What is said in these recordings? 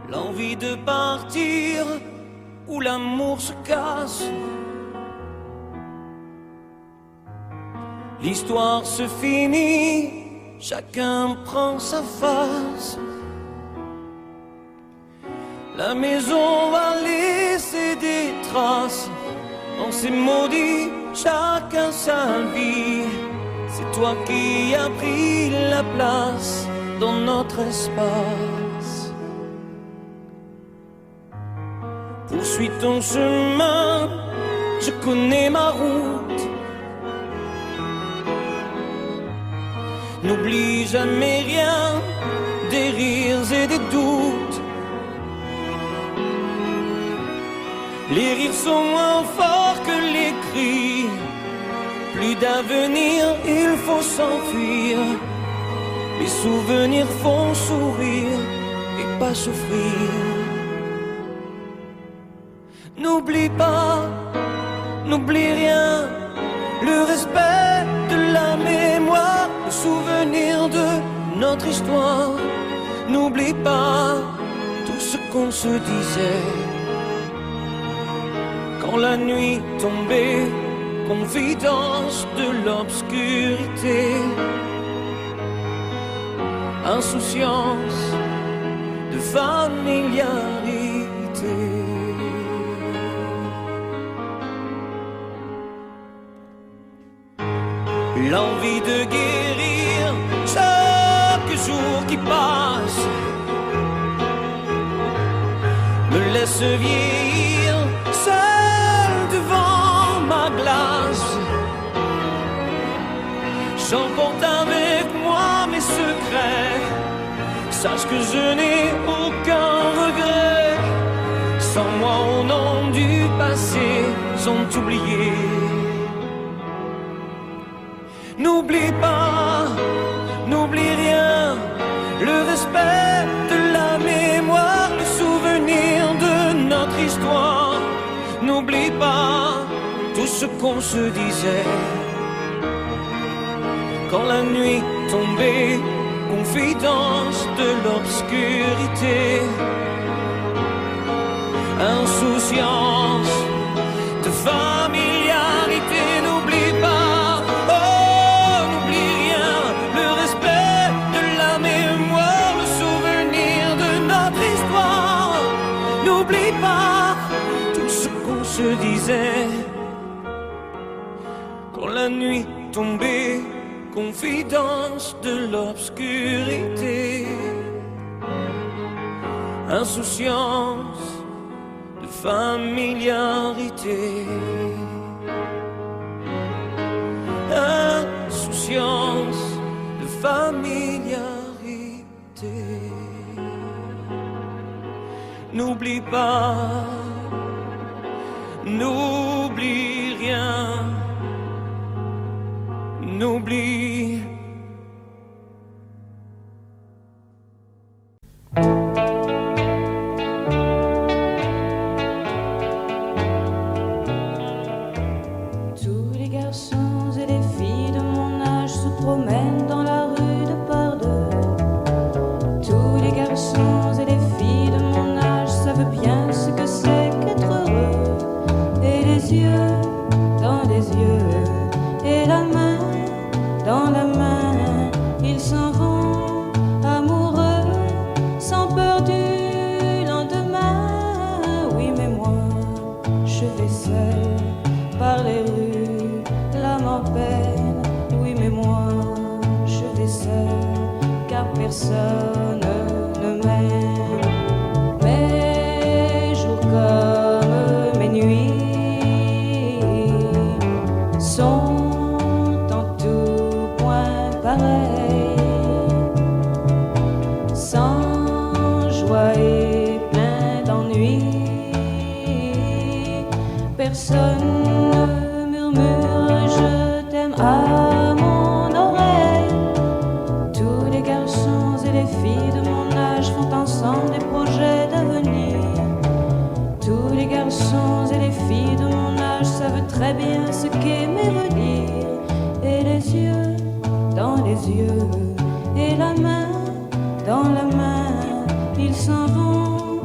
l'envie de partir où l'amour se casse. L'histoire se finit, chacun prend sa face. La maison va laisser des traces. On s'est maudit, chacun sa vie. C'est toi qui as pris la place dans notre espace. Poursuis ton chemin, je connais ma route. N'oublie jamais rien, des rires et des doutes. Les rires sont moins forts que les cris. Plus d'avenir, il faut s'enfuir. Les souvenirs font sourire et pas souffrir. N'oublie pas, n'oublie rien. Le respect de la mémoire, le souvenir de notre histoire. N'oublie pas tout ce qu'on se disait. Quand la nuit tombait, confidence de l'obscurité, insouciance de familiarité. L'envie de guérir chaque jour qui passe me laisse vieillir seul devant ma glace. J'emporte avec moi mes secrets. Sache que je n'ai aucun regret. Sans moi au nom du passé sont oubliés. N'oublie pas, n'oublie rien. Le respect de la mémoire, le souvenir de notre histoire. N'oublie pas tout ce qu'on se disait. Quand la nuit tombait, confidence de l'obscurité, insouciance de familiarité. N'oublie pas, oh n'oublie rien. Le respect de la mémoire, le souvenir de notre histoire. N'oublie pas tout ce qu'on se disait. Quand la nuit tombait, confidence de l'obscurité, insouciance de familiarité, insouciance de familiarité. N'oublie pas, n'oublie rien. N'oublie. Tous les garçons et les filles de mon âge se promènent dans la rue de par deux. Tous les garçons et les filles de mon âge savent bien ce que c'est qu'être heureux. Et les yeux dans les yeux, et la main dans la main, ils s'en vont amoureux, sans peur du lendemain. Oui, mais moi, je vais seul par les rues, l'âme en peine. Oui, mais moi, je vais seul, car personne ne m'aime. Mes jours comme mes nuits sont sans joie et plein d'ennui. Personne ne murmure je t'aime à mon oreille. Tous les garçons et les filles de mon âge font ensemble des projets d'avenir. Tous les garçons et les filles de mon âge savent très bien ce qu'aimer veut dire. Et les yeux dans les yeux, et la main dans la main, ils s'en vont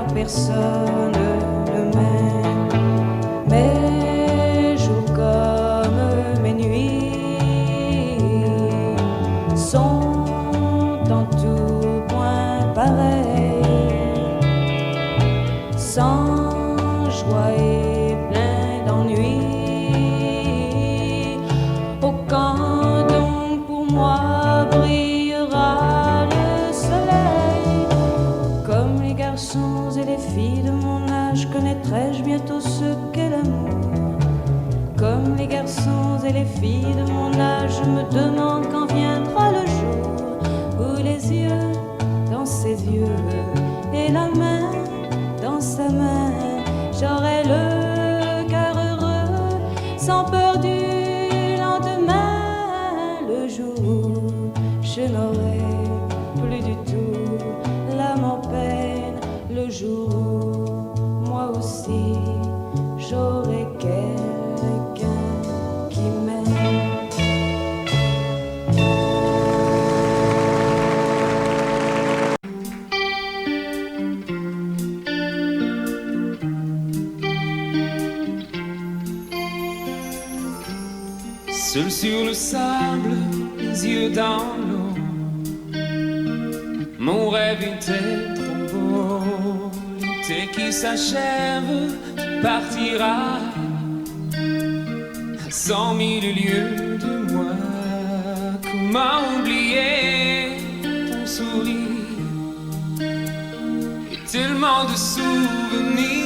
car personne ne m'aime. Mes jours comme mes nuits sont en tout point pareils, sans joie et plein d'ennui. Oh, quand donc pour moi brillera le soleil, comme les garçons et les filles de mon âge, connaîtrai-je bientôt ce qu'est l'amour. Comme les garçons et les filles de mon âge, je me demande quand viendra le jour où les yeux dans ses yeux et la main dans sa main, j'aurai le cœur heureux, sans peur du lendemain. Le jour où je n'aurai plus du tout l'âme en peine, le jour où moi aussi j'aurai quelqu'un qui m'aime. Seul sur le sable, les yeux dans l'eau, mon rêve était trop beau. L'été qui s'achève, tu partiras à 100 000 lieues de moi. Comment oublier ton sourire et tellement de souvenirs.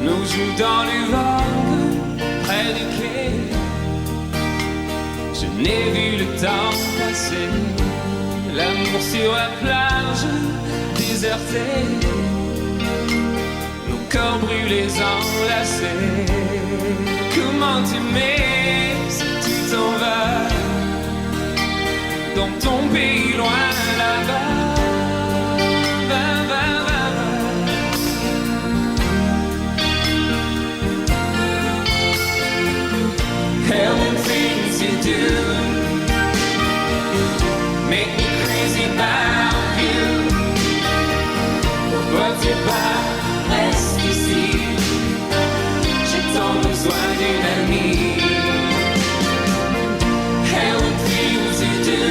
Nous jouons dans les vagues, près du quai. Je n'ai vu le temps passer. L'amour sur la plage, déserté. Nos corps brûlés, enlacés. Comment t'aimer si tu t'en vas dans ton pays loin là-bas. Hell and things you do make me crazy about you. Pourquoi tu pars, reste ici. J'ai tant besoin d'une amie. Hell and things you do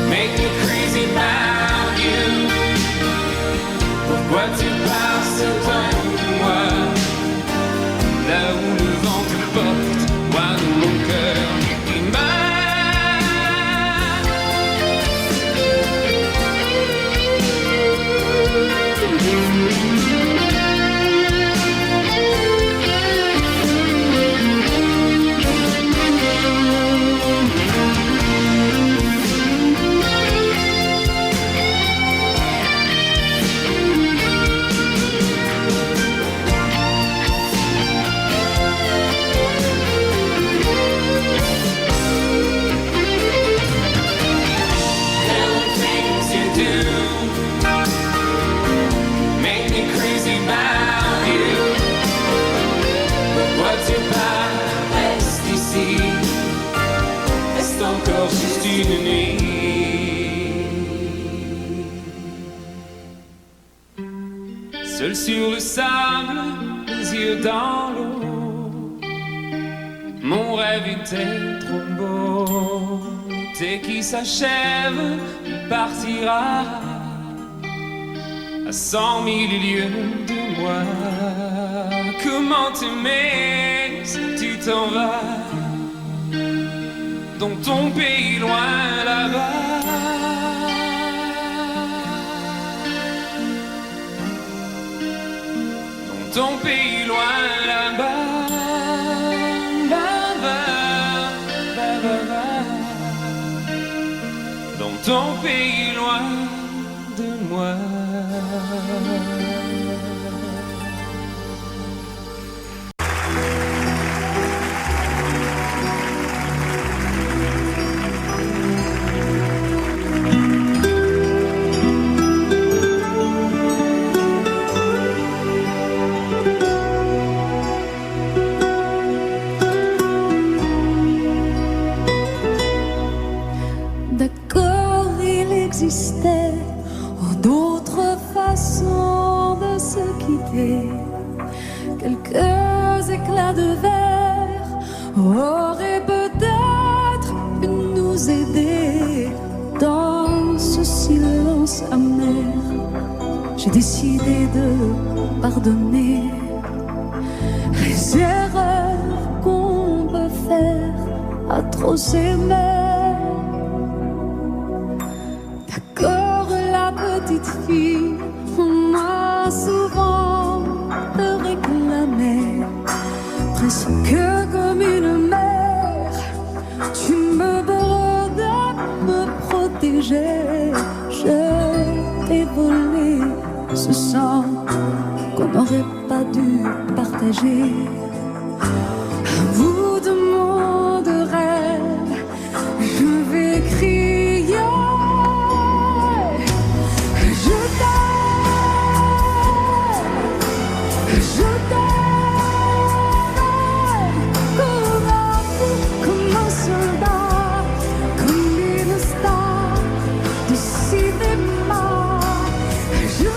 make me crazy about you. Pourquoi tu pars, c'est toi ou moi. Là où le vent te porte, moi dans mon cœur qui seul sur le sable, les yeux dans l'eau. Mon rêve était trop beau. L'été qui s'achève, il partira à 100 000 lieues de moi. Comment t'aimer si tu t'en vas dans ton pays loin là-bas. Ton pays loin là-bas, dans ton pays loin de moi. quelques éclats de verre auraient peut-être pu nous aider dans ce silence amer. J'ai décidé de pardonner les erreurs qu'on peut faire à trop s'aimer. D'accord, la petite fille, on m'a souvent réclamé, presque comme une mère. Tu me demandais de me protéger. Je t'ai volé ce sang qu'on n'aurait pas dû partager. À bout de mots de rêve, je vais crier je t'aime, je t'aime, comme un fou, comme un soldat, comme une star du cinéma. Je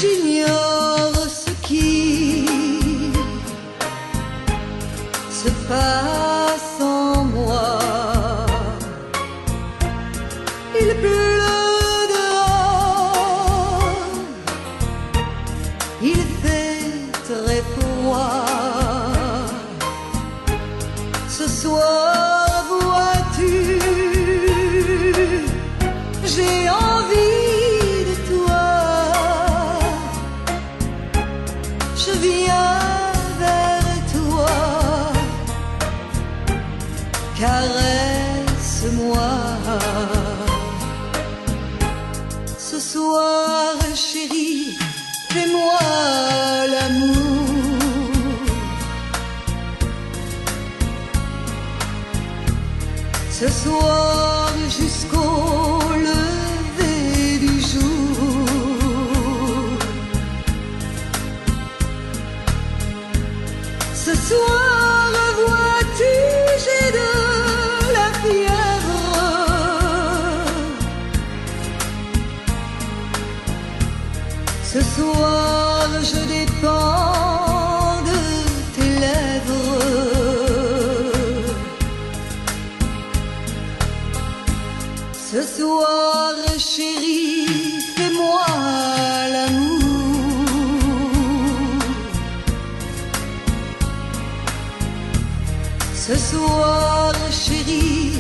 J'ignore ce qui se passe en moi. Il pleut dehors, il fait très froid. Ce soir, vois-tu, j'ai envie de toi. Je viens caresse-moi. Ce soir, chérie, fais-moi l'amour. Ce soir jusqu'au lever du jour. Ce soir, vois-tu, j'ai de la fièvre. Ce soir, je dépends de tes lèvres. Ce soir, chérie, fais-moi l'amour. Ce soir, chérie,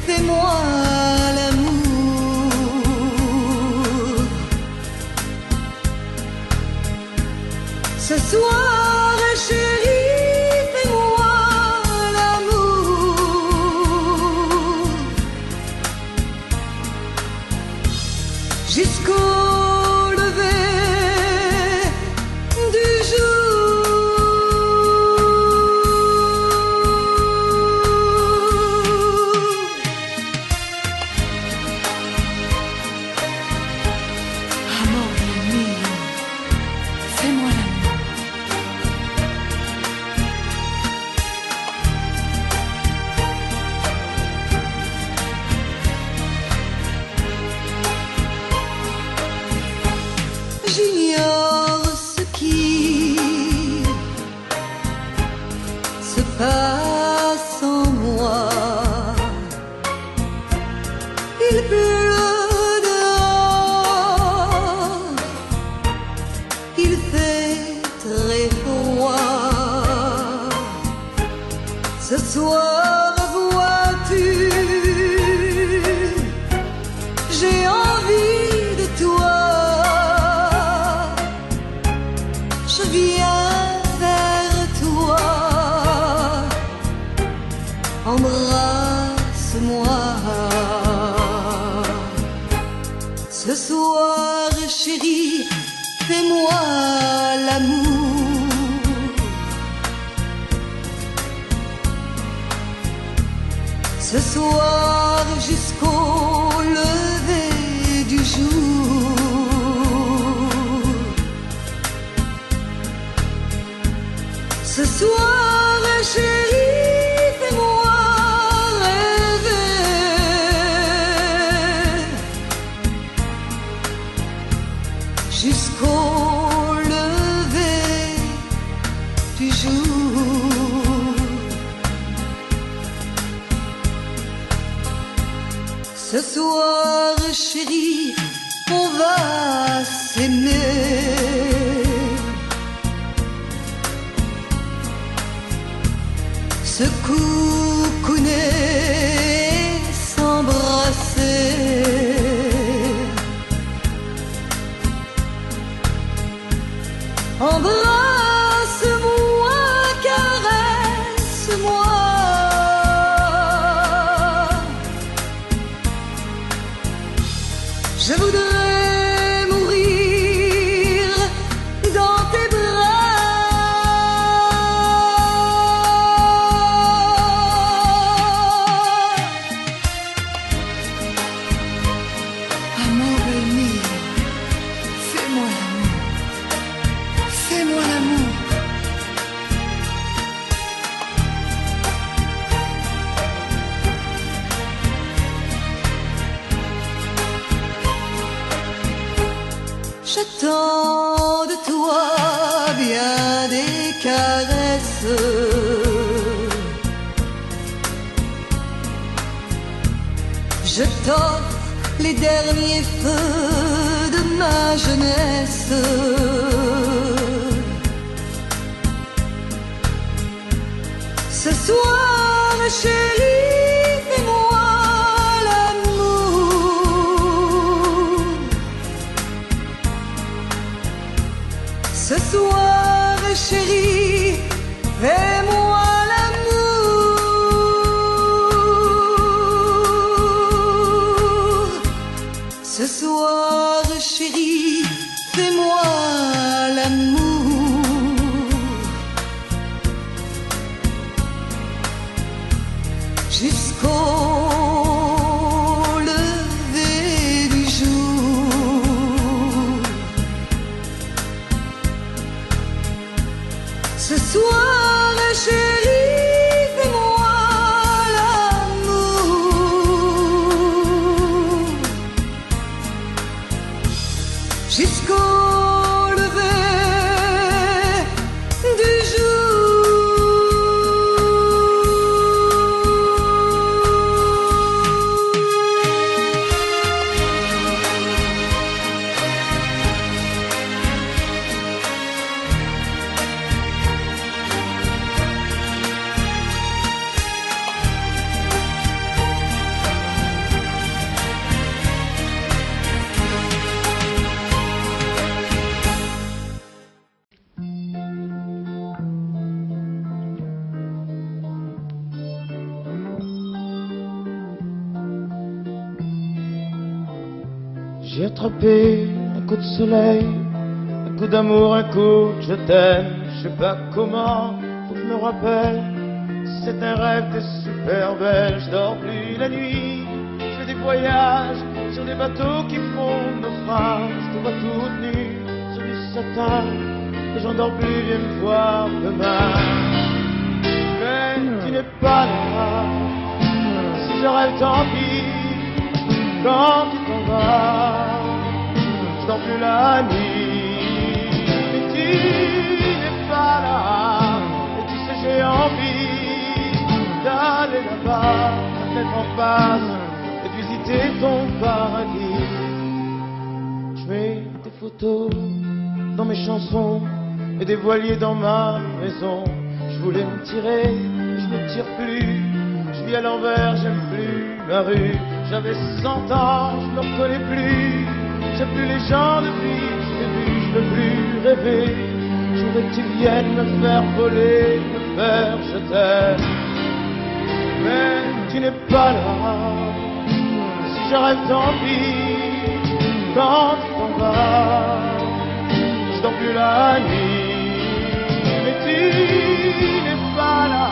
fais-moi l'amour. Ce soir, chérie, fais-moi l'amour. Jusqu'au lever du Amore mio, fais-moi l'amour. J'ignore ce qui se passe en moi. Il pleut dehors, il fait très froid. Ce soir, vois-tu, j'ai envie de toi. Je viens vers toi, embrasse-moi. Ce soir, chérie, fais-moi l'amour. Ce soir, jusqu'au lever du jour. Ce soir, chérie, fais-moi rêver. Jusqu'au lever du jour. Ce soir, chérie, on va s'aimer. Se coucouner, s'embrasser. Embrasse-moi, caresse-moi. Je voudrais mourir dans tes Amore mio, fais-moi l'amour. Fais-moi l'amour. J'attends de toi bien des caresses. Je t'offre les derniers feux de ma jeunesse. Ce soir, chérie, fais-moi l'amour. Ce soir, chérie, fais-moi l'amour. jusqu'au lever du jour. Ce soir, chérie, fais-moi l'amour jusqu'au J'ai attrapé un coup de soleil, un coup d'amour, un coup de je t'aime. Je sais pas comment, faut que je me rappelle. C'est un rêve, t'es super belle. Je dors plus la nuit, je fais des voyages sur des bateaux qui font naufrage. Je te vois toute nue sur du satin et j'en dors plus, viens me voir demain. Mais tu n'es pas là, si je rêve tant pis. Quand tu t'en vas, je dors plus la nuit. Mais tu n'es pas là, et tu sais j'ai envie d'aller là-bas, la tête en face, et de visiter ton paradis. Je mets des photos dans mes chansons et des voiliers dans ma maison. Je voulais me tirer, mais je ne tire plus. Je vis à l'envers, j'aime plus ma rue. J'avais 100 ans, je me reconnais plus. J'aime plus les gens depuis que je t'ai vu, je veux plus rêver. Je voudrais que tu viennes me faire voler, me faire je t'aime. Mais tu n'es pas là, si je rêve tant pis. Quand tu t'en vas, je dors plus la nuit. Mais tu n'es pas là,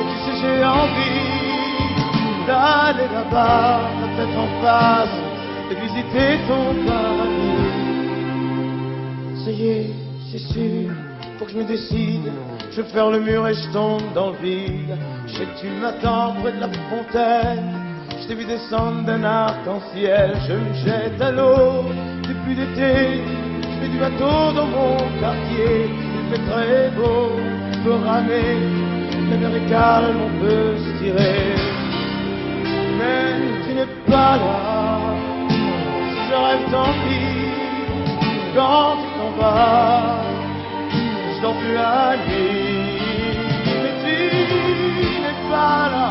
et tu sais j'ai envie d'aller là-bas, la tête en face, et visiter ton paradis. Ça y est, c'est sûr, faut que je me décide. Je vais faire le mur et je tombe dans le vide. Je sais que tu m'attends près de la fontaine. Je t'ai vu descendre d'un arc-en-ciel. Je me jette à l'eau, depuis l'été. Je fais du bateau dans mon quartier. Il fait très beau, on peut ramer. La mer est calme, on peut se tirer. Mais tu n'es pas là, si je rêve tant pis. Quand tu t'en vas, je dors plus la nuit. Mais tu n'es pas là,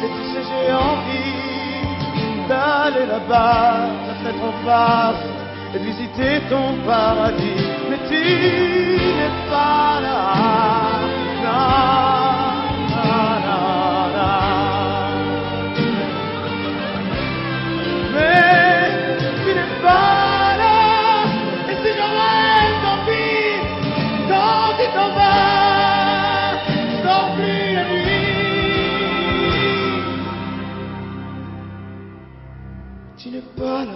et tu sais j'ai envie d'aller là-bas, la tête en face, et de visiter ton paradis. Mais tu n'es pas là, non. Tu n'es pas là.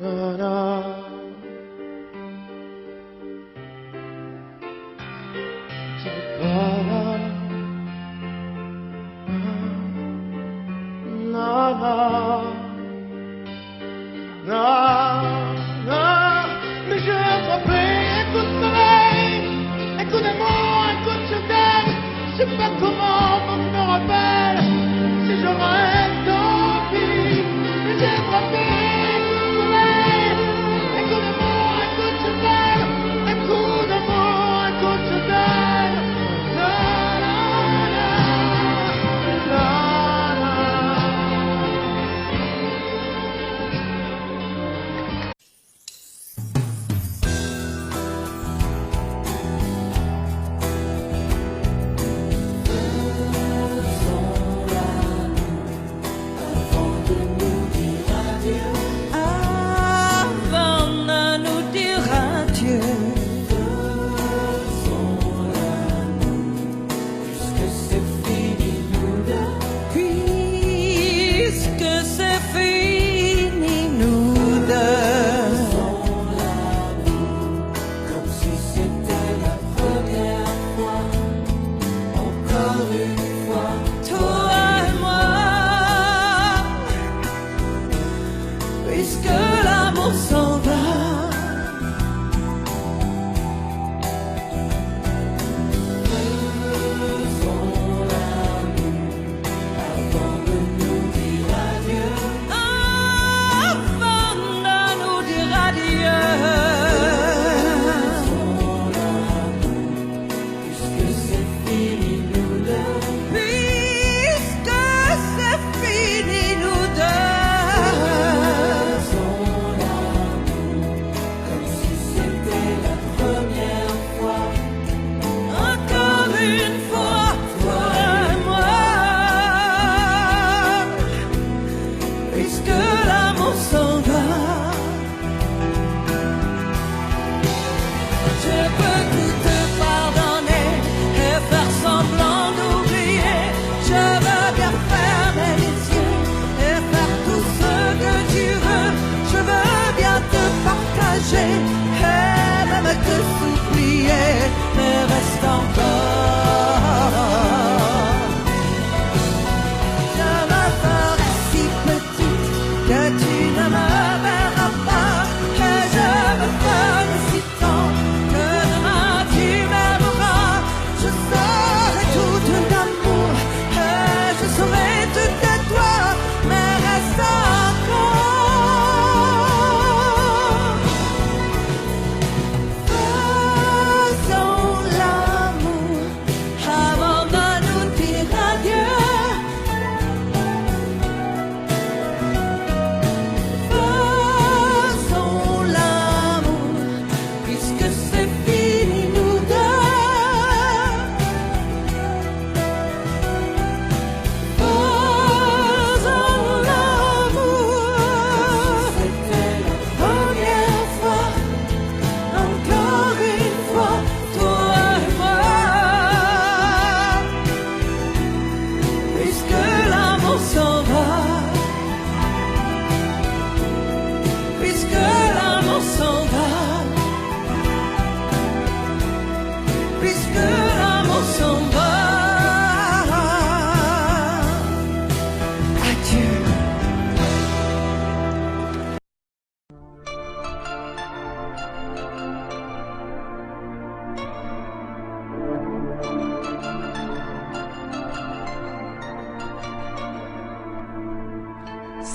Na, na. Tu n'es pas là. Na, na. Na, na. Mais j'ai attrapé un coup de soleil, un coup d'amour, un coup de je t'aime. Je sais pas comment, faut que je me rappelle. Si je rêve, tant pis. Mais j'ai attrapé un coup de soleil, un coup d'amour, un coup de je t'aime. Un coup d'amour, un coup de je t'aime.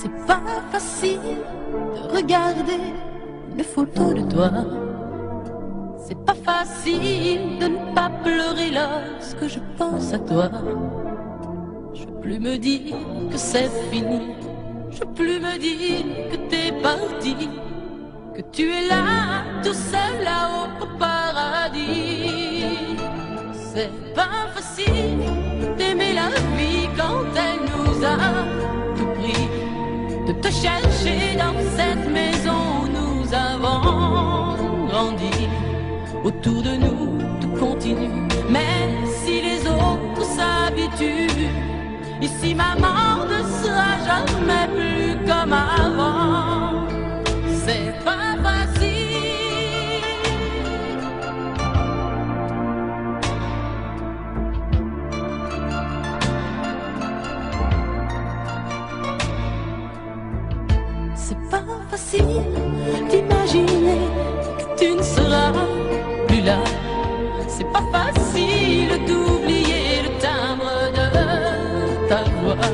C'est pas facile de regarder les photos de toi. C'est pas facile de ne pas pleurer lorsque je pense à toi. Je peux plus me dire que c'est fini. Je peux plus me dire que t'es parti, que tu es là, tout seul là-haut au paradis. C'est pas facile d'aimer la vie quand elle nous a tout pris, de te chercher dans cette maison où nous avons grandi. Autour de nous, tout continue, mais si les autres s'habituent, ici maman ne sera jamais plus comme avant. C'est pas facile. C'est pas facile d'imaginer que tu ne seras plus là. C'est pas facile d'oublier le timbre de ta voix.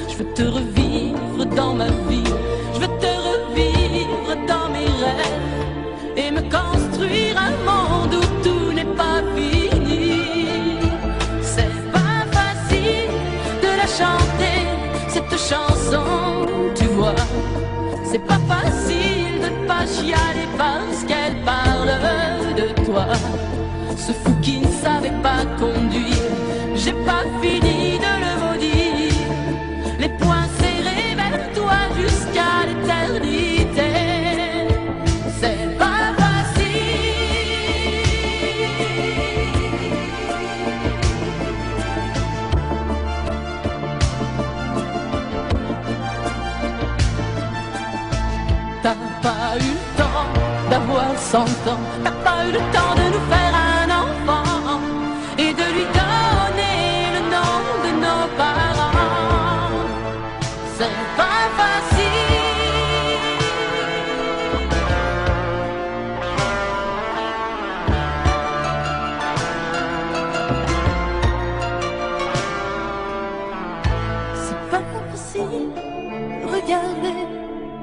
Je veux te revivre dans ma vie, je veux te revivre dans mes rêves et me construire un monde où tout n'est pas fini. C'est pas facile de la chanter, cette chanson, tu vois. C'est pas facile de ne pas chialer parce qu'elle parle de toi. Ce fou qui ne savait pas conduire, j'ai pas fini de le maudire. Les poings serrés vers toi jusqu'à l'éternité. C'est pas T'as pas eu le temps d'avoir 100 ans, t'as pas eu le temps de nous faire un enfant et de lui donner le nom de nos parents. C'est pas facile. C'est pas facile de regarder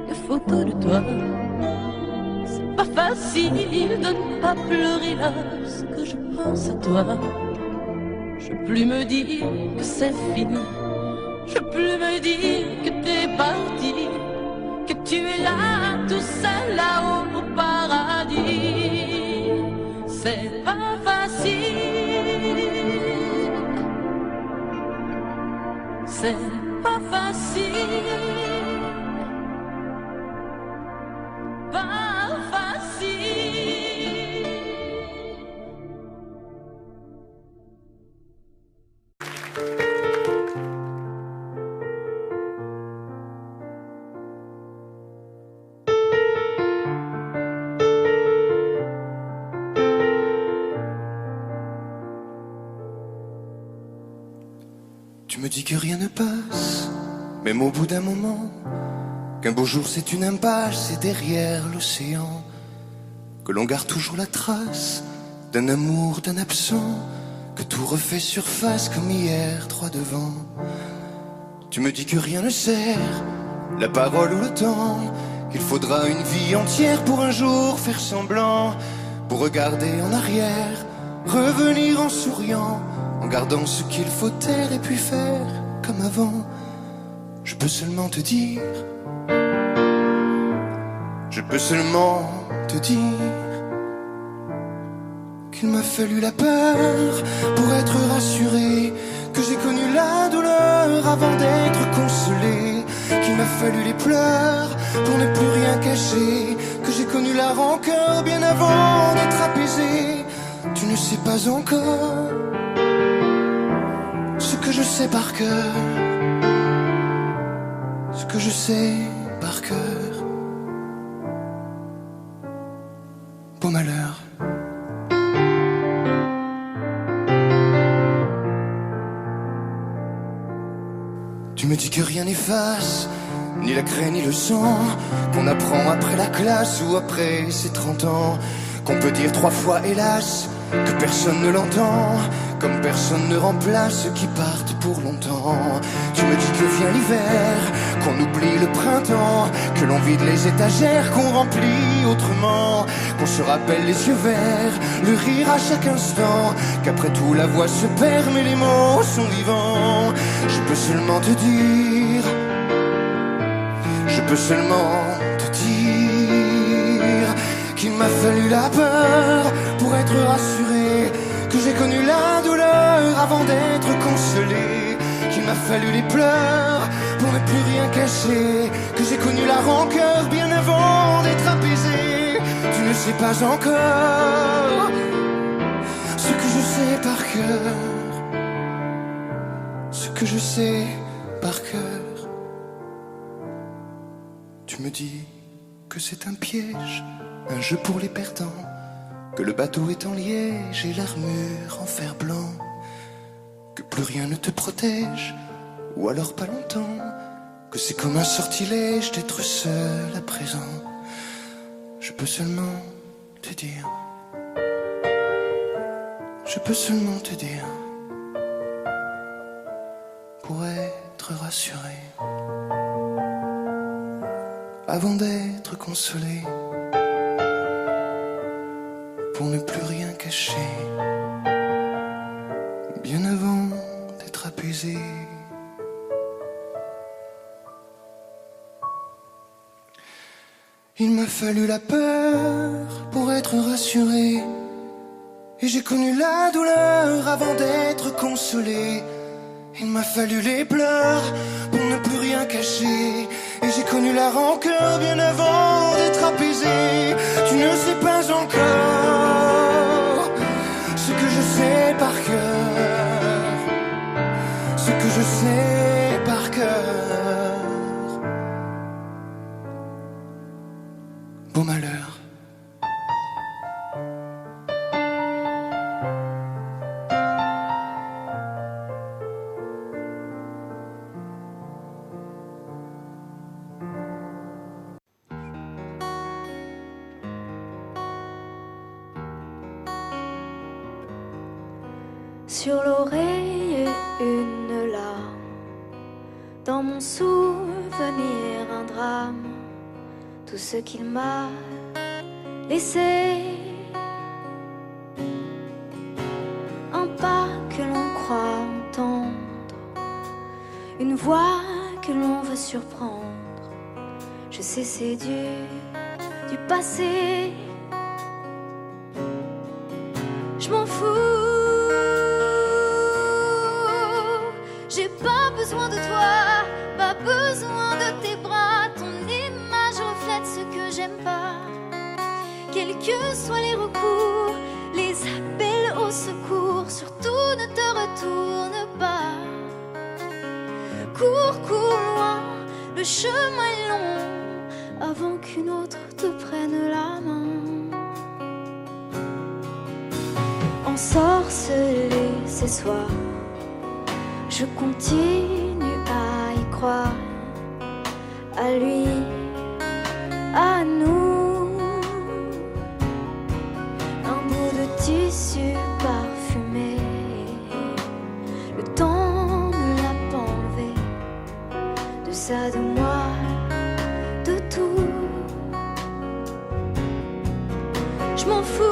les photos de toi. C'est pas facile de ne pas pleurer lorsque je pense à toi. Je peux plus me dire que c'est fini. Je peux plus me dire que t'es parti, que tu es là, tout seul là-haut au paradis. C'est pas facile. C'est pas facile. Pas facile. Tu me dis que rien ne passe, même au bout d'un moment, qu'un beau jour c'est une impasse, c'est derrière l'océan, que l'on garde toujours la trace d'un amour, d'un absent, que tout refait surface comme hier, droit devant. Tu me dis que rien ne sert, la parole ou le temps, qu'il faudra une vie entière pour un jour faire semblant, pour regarder en arrière, revenir en souriant, en gardant ce qu'il faut taire et puis faire comme avant. Je peux seulement te dire, je peux seulement te dire qu'il m'a fallu la peur pour être rassuré, que j'ai connu la douleur avant d'être consolé, qu'il m'a fallu les pleurs pour ne plus rien cacher, que j'ai connu la rancœur bien avant d'être apaisé. Tu ne sais pas encore ce que je sais par cœur, ce que je sais par cœur. Beau malheur. Tu me dis que rien n'efface, ni la craie ni le sang, qu'on apprend après la classe ou après ses 30 ans, qu'on peut dire 3 fois hélas, que personne ne l'entend, comme personne ne remplace ceux qui partent pour longtemps. Tu me dis que vient l'hiver, qu'on oublie le printemps, que l'on vide les étagères, qu'on remplit autrement, qu'on se rappelle les yeux verts, le rire à chaque instant, qu'après tout la voix se perd mais les mots sont vivants. Je peux seulement te dire, je peux seulement te dire qu'il m'a fallu la peur pour être rassuré, que j'ai connu la douleur avant d'être consolé, qu'il m'a fallu les pleurs pour ne plus rien cacher, que j'ai connu la rancœur bien avant d'être apaisé. Tu ne sais pas encore ce que je sais par cœur, ce que je sais par cœur. Tu me dis que c'est un piège, un jeu pour les perdants, que le bateau est en liège et l'armure en fer blanc, que plus rien ne te protège, ou alors pas longtemps, que c'est comme un sortilège d'être seul à présent. Je peux seulement te dire, je peux seulement te dire, pour être rassuré, avant d'être consolé, pour ne plus rien cacher, bien avant d'être apaisé. Il m'a fallu la peur pour être rassuré, et j'ai connu la douleur avant d'être consolé. Il m'a fallu les pleurs pour ne plus rien cacher, et j'ai connu la rancœur bien avant d'être apaisé. Tu ne sais pas encore ce que je sais par cœur, ce que je sais par cœur. Beau malheur. Sur l'oreille une larme, dans mon souvenir un drame, tout ce qu'il m'a laissé, un pas que l'on croit entendre, une voix que l'on veut surprendre. Je sais c'est du passé, je m'en fous. J'ai pas besoin de toi, pas besoin de tes bras. Ton image reflète ce que j'aime pas. Quels que soient les recours, les appels au secours, surtout ne te retourne pas. Cours, cours loin, le chemin est long, avant qu'une autre te prenne la main. Ensorcelé ces soirs, je continue à y croire, à lui, à nous. Un bout de tissu parfumé, le temps ne l'a pas enlevé, de ça, de moi, de tout. Je m'en fous.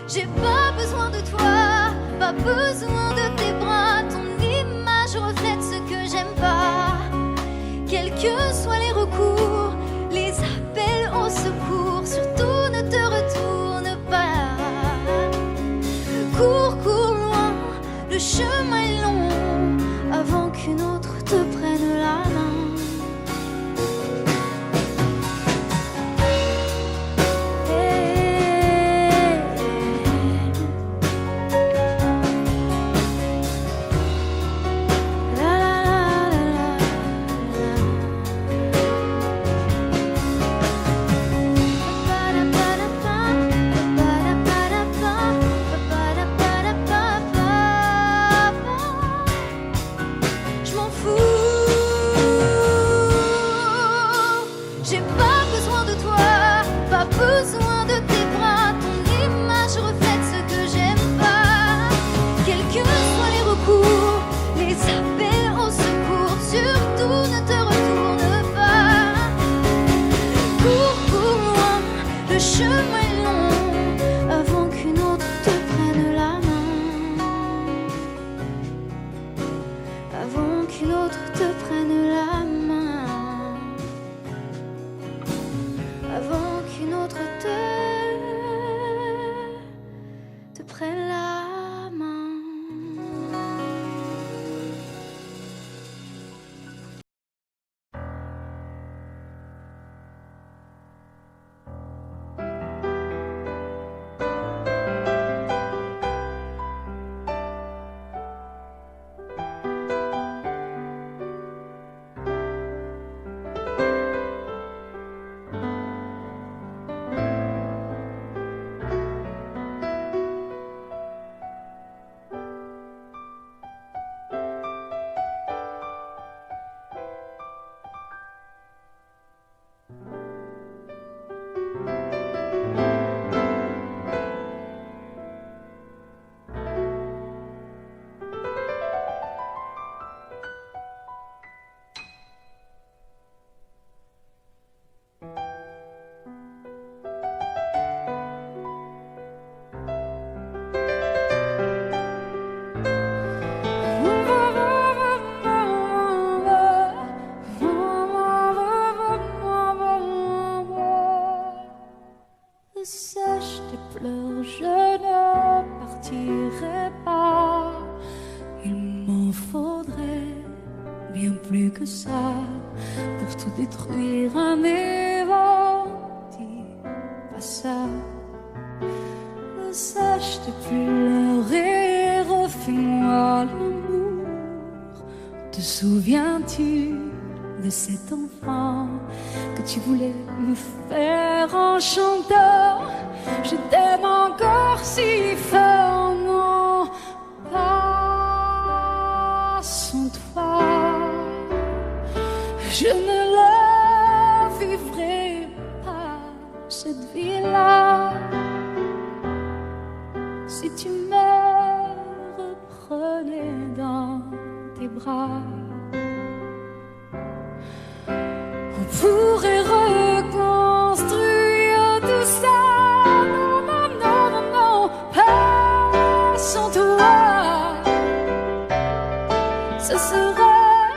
J'ai pas besoin de toi, pas besoin de tes bras. Ton image reflète ce que j'aime pas. Quels que soient les recours, les appels au secours, surtout ne te retourne pas. Cours, cours loin, le chemin est long, avant qu'une autre te prenne la main. J'ai pas besoin de toi, pas besoin de tes bras. Ton image reflète le chemin est long avant qu'une autre te prenne la main. Avant qu'une autre te prenne la main. Avant qu'une autre te prenne la main. Sèche tes pleurs, je ne partirai pas. Il m'en faudrait bien plus que ça pour tout détruire un évent. Dis pas ça. Sèche tes pleurs et refais-moi l'amour. Te souviens-tu de cet enfant que tu voulais me faire en chantant? Je t'aime encore si fort, non, pas sans toi. Je ne la vivrai pas, cette vie-là, si tu me reprenais dans tes bras. On pourrait reconstruire tout ça. Non, non, non, non, non, pas sans toi. Ce serait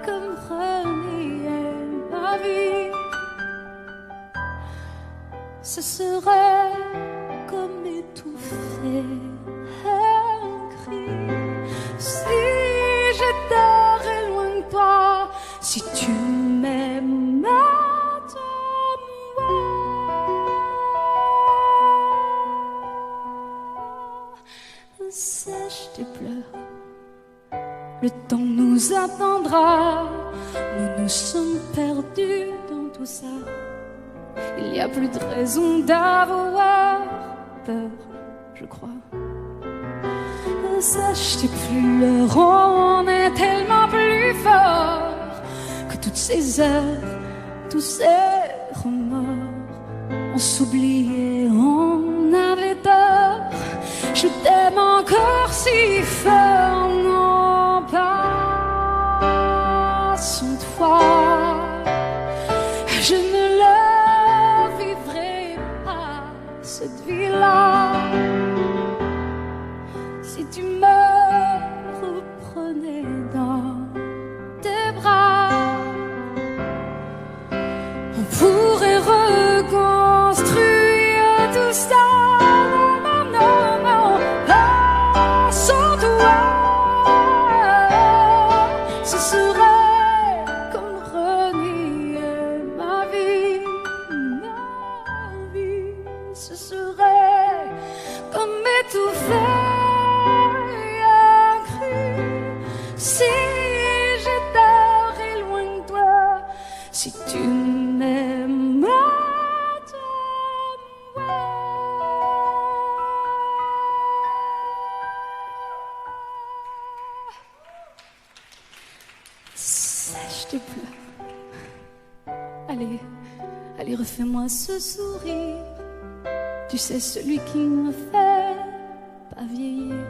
comme renier ma vie. Ce serait comme étouffer un cri. Si j'étais loin de toi, si tu m'aimes, attends-moi. Sèche tes pleurs, le temps nous attendra. Nous nous sommes perdus dans tout ça. Il n'y a plus de raison d'avoir peur, je crois. Sèche tes pleurs, on est tellement plus fort que toutes ces heures, tous ces remords. On s'oubliait, on avait tort. Je t'aime encore si fort, non pas sans toi. Je ne la vivrai pas, cette vie-là, si tu me reprenais dans tes bras. On pourrait reconstruire tout ça. Non, non, non, pas sans toi. Ce serait comme renier ma vie. Ce serait comme étouffer un cri. Si j'étais loin de toi, si tu m'aimes, attends-moi. Sèche tes pleurs. Allez, allez, refais-moi ce sourire. Tu sais, celui qui me fait pas vieillir.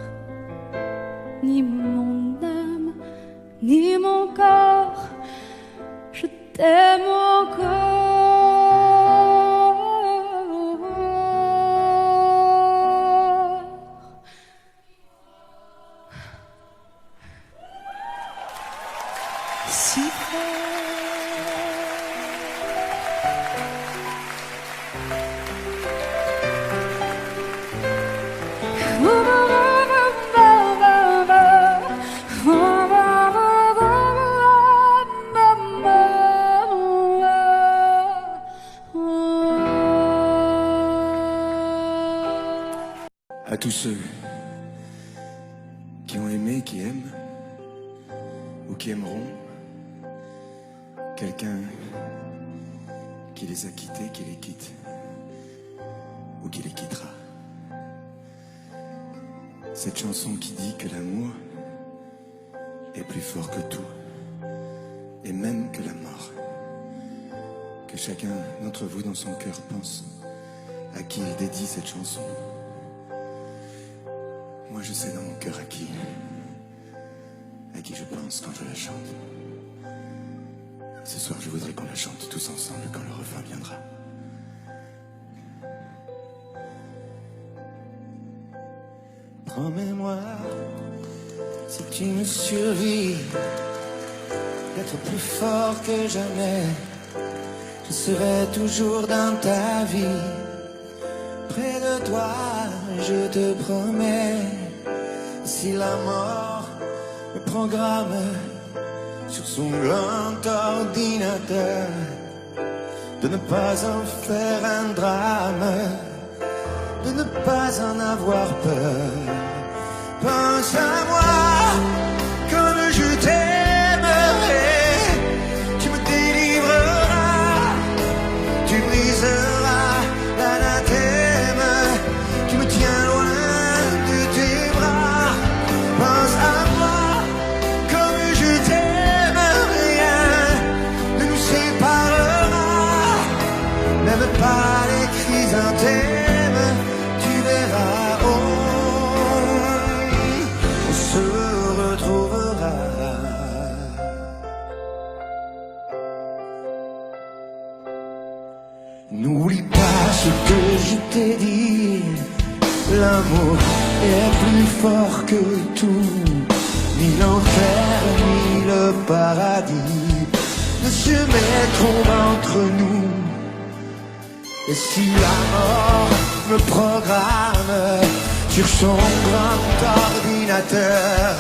Ni mon âme, ni mon corps. Je t'aime encore. À tous ceux qui ont aimé, qui aiment, ou qui aimeront quelqu'un qui les a quittés, qui les quitte, ou qui les quittera. Cette chanson qui dit que l'amour est plus fort que tout, et même que la mort. Que chacun d'entre vous dans son cœur pense à qui il dédie cette chanson. Moi je sais dans mon cœur à qui je pense quand je la chante. Ce soir je voudrais qu'on la chante tous ensemble quand le refrain viendra. Promets-moi, si tu me survis, d'être plus fort que jamais. Je serai toujours dans ta vie, près de toi, je te promets. Si la mort me programme sur son grand ordinateur, de ne pas en faire un drame, de ne pas en avoir peur. Pense à moi comme je t'aimerai, tu me délivreras, tu briseras l'anathème qui me tient loin de tes bras. Pense à moi comme je t'aime, rien ne nous séparera, même pas les chrysanthèmes, tu verras, on se retrouvera. N'oublie pas ce que je t'ai dit, l'amour est plus fort que tout, ni l'enfer ni le paradis ne se mettront entre nous. Et si la mort me programme sur son grand ordinateur,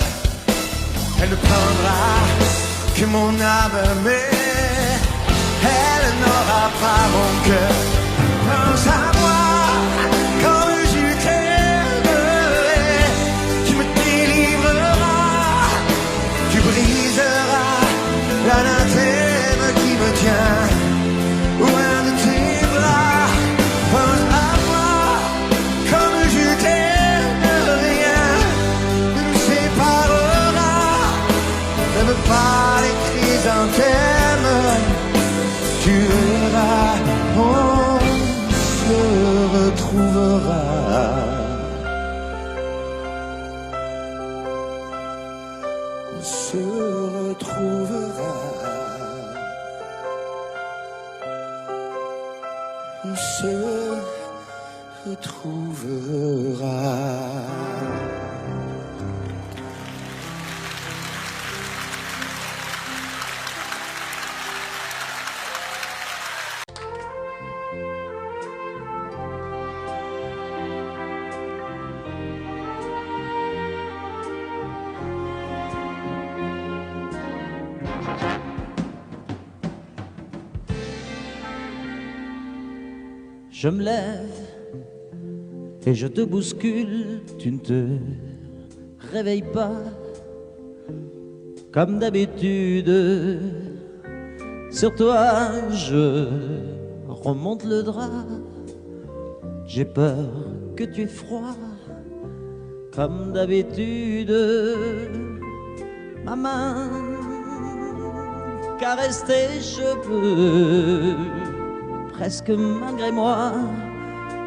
elle ne prendra que mon âme, mais elle n'aura pas mon cœur. Pense à moi comme je t'aimerai, tu me délivreras, tu briseras l'anathème qui me tient loin de tes bras. Pense à moi comme je t'aime, rien ne nous séparera, même pas les chrysanthèmes, tu verras, on se retrouvera. On se retrouvera. On se retrouvera. Je me lève et je te bouscule, tu ne te réveilles pas comme d'habitude. Sur toi, je remonte le drap. J'ai peur que tu aies froid comme d'habitude. Ma main caresse tes cheveux, presque malgré moi,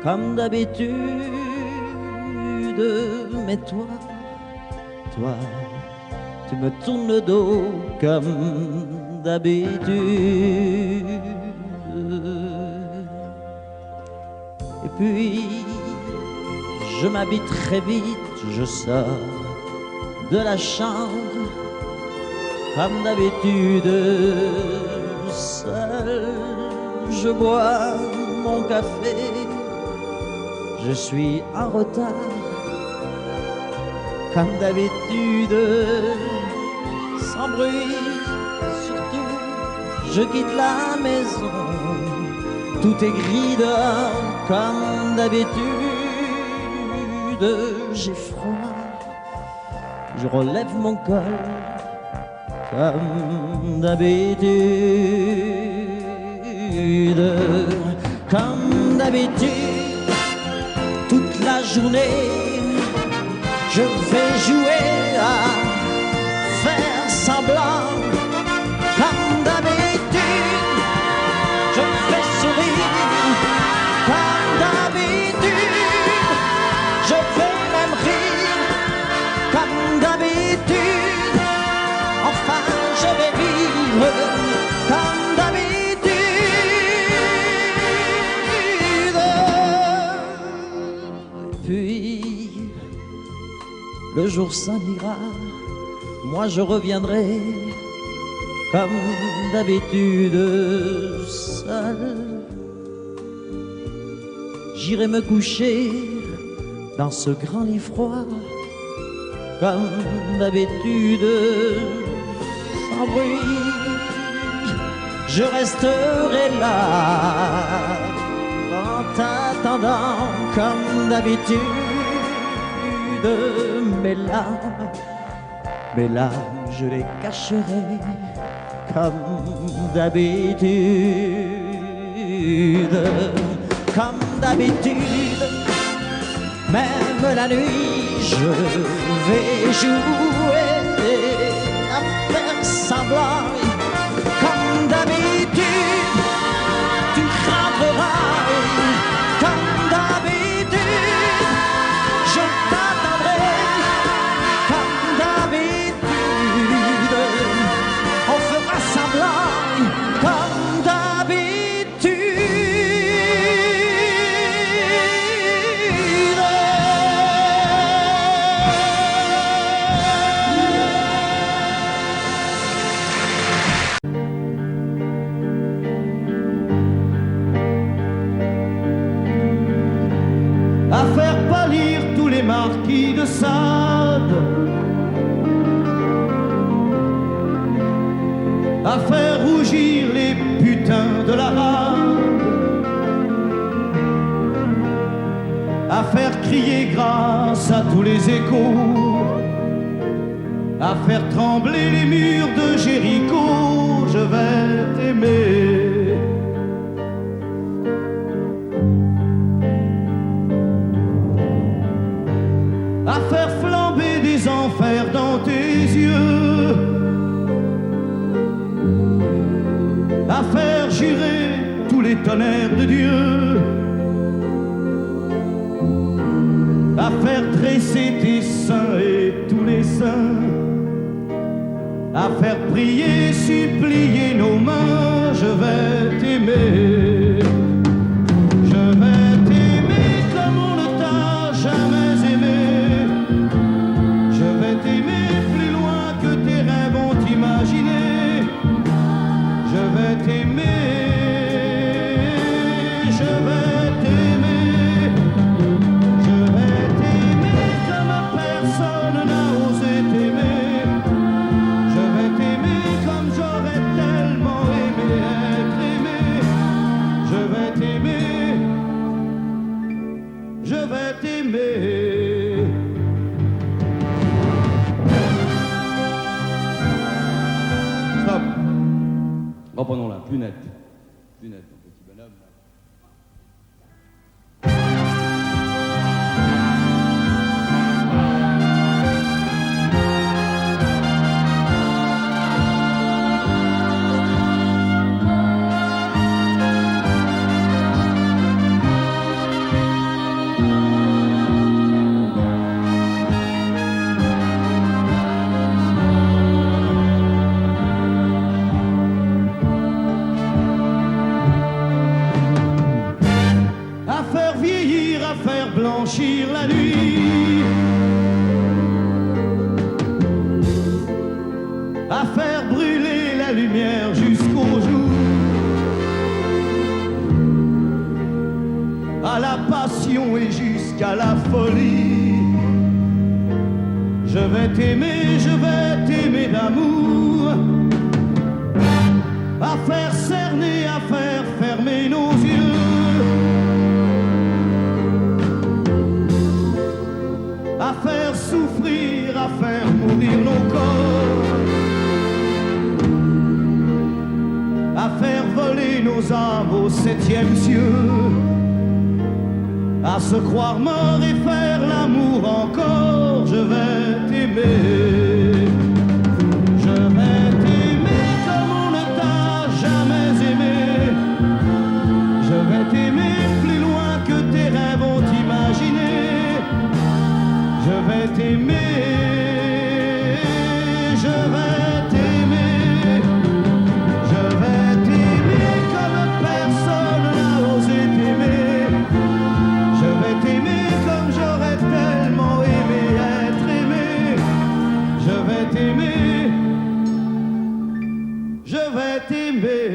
comme d'habitude. Mais toi, tu me tournes le dos comme d'habitude. Et puis, je m'habille très vite, je sors de la chambre, comme d'habitude, seul. Je bois mon café, je suis en retard, comme d'habitude, sans bruit, surtout, je quitte la maison, tout est gris dehors, comme d'habitude. j'ai froid, je relève mon col comme d'habitude, comme d'habitude, toute la journée, je vais jouer à faire semblant, comme d'habitude, je fais sourire, comme d'habitude, je vais même rire, comme d'habitude, enfin je vais vivre, comme d'habitude. Puis, le jour s'en ira, moi je reviendrai, comme d'habitude, seul. J'irai me coucher dans ce grand lit froid, comme d'habitude, sans bruit. Je resterai là, en t'attendant, comme d'habitude. Mes larmes, je les cacherai, comme d'habitude, comme d'habitude. Même la nuit, je vais jouer à faire semblant, comme d'habitude. Tu rentreras, comme d'habitude. Je t'attendrai, comme d'habitude. On fera semblant, comme d'habitude. À faire pâlir tous les marquis de Sade, à faire rougir les putains de la rade, à faire crier grâce à tous les échos, à faire trembler les murs de Jéricho. Je vais t'aimer. À faire flamber des enfers dans tes yeux, à faire jurer tous les tonnerres de Dieu, à faire dresser tes seins et tous les saints, à faire prier, supplier nos mains. Je vais t'aimer. Je vais t'aimer comme on ne t'a jamais aimé. Je vais t'aimer plus loin que tes rêves ont imaginé. Je vais t'aimer, je vais t'aimer. Je vais t'aimer comme personne n'a osé t'aimer. Je vais t'aimer comme j'aurais tellement aimé être aimé. Je vais t'aimer, je vais t'aimer. Stop. Reprenons la plus nette. Plus nette, mon petit bonhomme. À faire vieillir, à faire blanchir la nuit, à faire brûler la lumière jusqu'au jour, à la passion et jusqu'à la folie. Je vais t'aimer d'amour, à faire cerner, à faire fermer nos yeux, au 7e cieux, à se croire mort et faire l'amour encore. Je vais t'aimer, je vais t'aimer comme on ne t'a jamais aimé. Je vais t'aimer plus loin que tes rêves ont imaginé. Je vais t'aimer, je vais t'aimer, je vais t'aimer comme personne n'a osé t'aimer. Je vais t'aimer comme j'aurais tellement aimé être aimé. Je vais t'aimer, je vais t'aimer.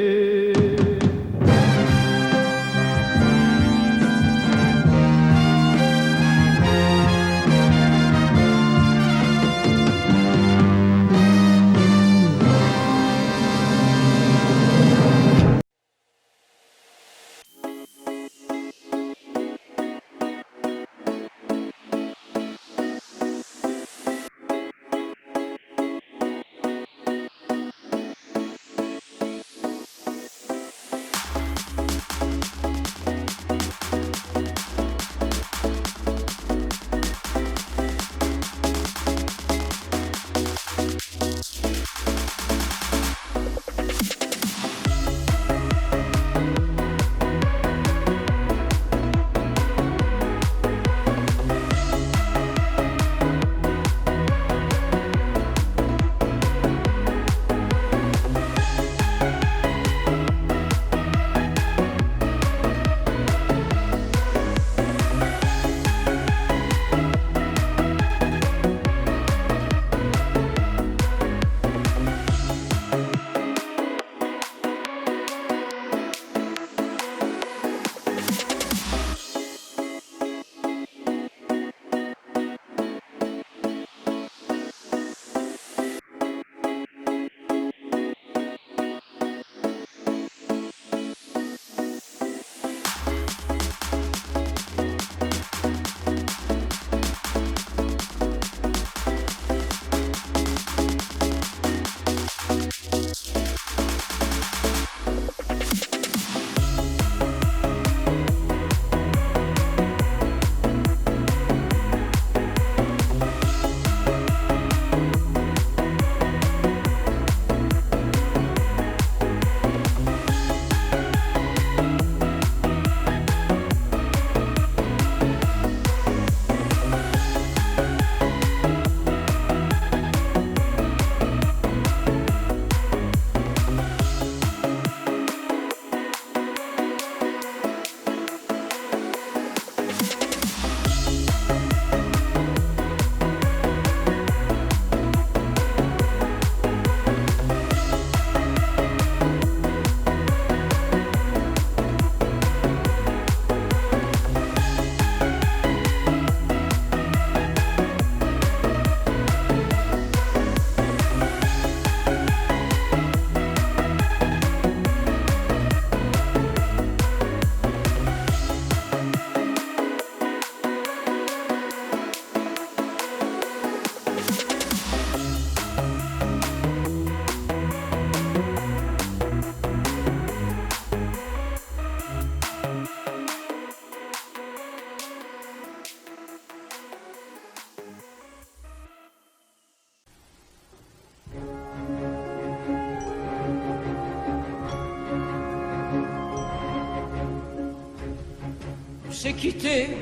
C'est quitter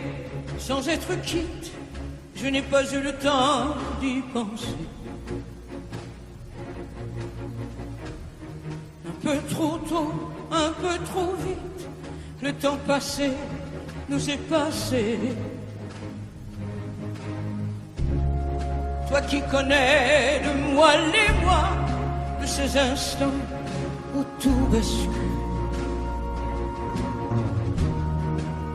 sans être quitte, je n'ai pas eu le temps d'y penser. Un peu trop tôt, un peu trop vite, le temps passé nous est passé. Toi qui connais de moi les mois, de ces instants où tout bascule.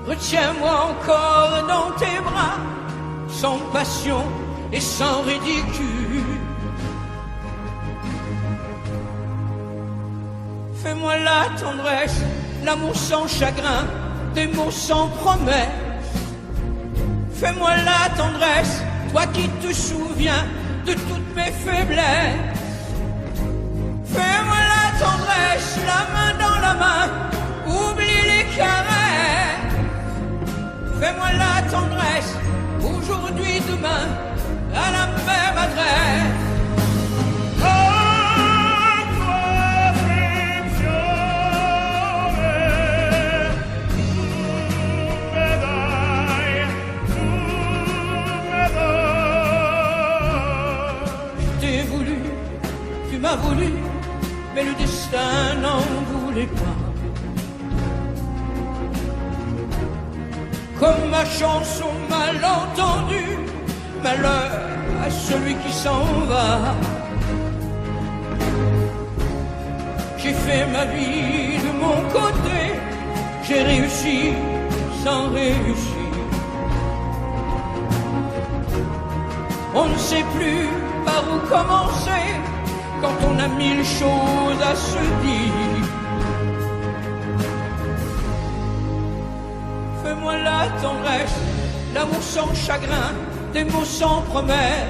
Retiens-moi encore dans tes bras, sans passion et sans ridicule. Fais-moi la tendresse, l'amour sans chagrin, des mots sans promesse. Fais-moi la tendresse, toi qui te souviens de toutes mes faiblesses. Fais-moi la tendresse, la main dans la main, oublie caresses. Fais-moi la tendresse, aujourd'hui, demain, à la même adresse. Tu m'as voulu, mais le destin n'en voulait pas. Comme ma chanson mal entendue, malheur à celui qui s'en va. J'ai fait ma vie de mon côté, j'ai réussi sans réussir. On ne sait plus par où commencer quand on a mille choses à se dire. Fais-moi la tendresse, l'amour sans chagrin, des mots sans promesse.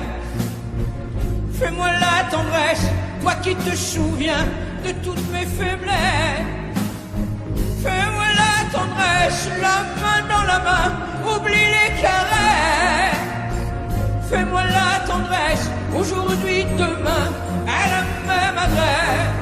Fais-moi la tendresse, toi qui te souviens de toutes mes faiblesses. Fais-moi la tendresse, la main dans la main, oublie les caresses. Fais-moi la tendresse, aujourd'hui, demain, à la même adresse.